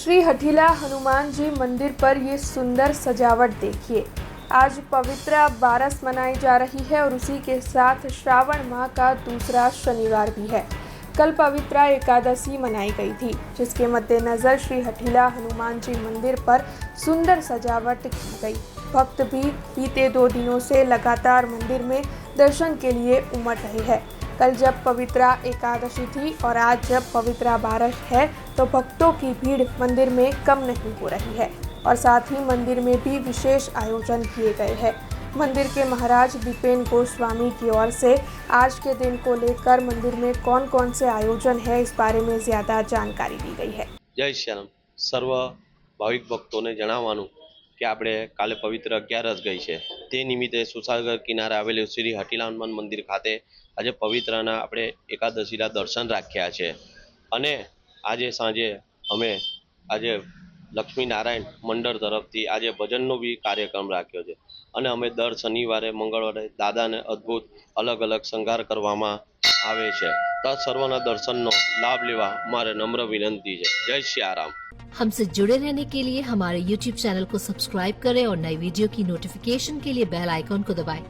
श्री हठीला हनुमान जी मंदिर पर ये सुंदर सजावट देखिए। आज पवित्र बारस मनाई जा रही है और उसी के साथ श्रावण माह का दूसरा शनिवार भी है। कल पवित्र एकादशी मनाई गई थी, जिसके मद्देनजर श्री हठीला हनुमान जी मंदिर पर सुंदर सजावट की गई। भक्त भी बीते 2 दिनों से लगातार मंदिर में दर्शन के लिए उमड़ रहे हैं। कल जब पवित्र एकादशी थी और आज जब पवित्र बारस है, तो भक्तों की भीड़ मंदिर में कम नहीं हो रही है और साथ ही मंदिर में भी विशेष आयोजन किए गए हैं। मंदिर के महाराज दीपेन गोस्वामी की ओर से आज के दिन को लेकर मंदिर में कौन कौन से आयोजन है, इस बारे में ज्यादा जानकारी दी गई है। जय श्याम। सर्व भाविक भक्तों ने जણાવવાનું કે આપણે કાલે પવિત્ર 11 ગઈ છે, તે નિમિત્તે સુસાગર કિનારે આવેલું શ્રી હઠીલા હનુમાન મંદિર ખાતે આજે પવિત્રના આપણે એકાદશીના દર્શન રાખ્યા છે અને આજે સાંજે અમે આજે લક્ષ્મીનારાયણ મંડળ તરફથી આજે ભજનનો બી કાર્યક્રમ રાખ્યો છે અને અમે દર શનિવારે મંગળવારે દાદાને અદ્ભુત અલગ અલગ શણગાર કરવામાં આવે છે। તો સર્વના દર્શનનો લાભ લેવા મારે નમ્ર વિનંતી છે। જય સિયારામ। हमसे जुड़े रहने के लिए हमारे YouTube चैनल को सब्सक्राइब करें और नई वीडियो की नोटिफिकेशन के लिए बेल आइकॉन को दबाएं।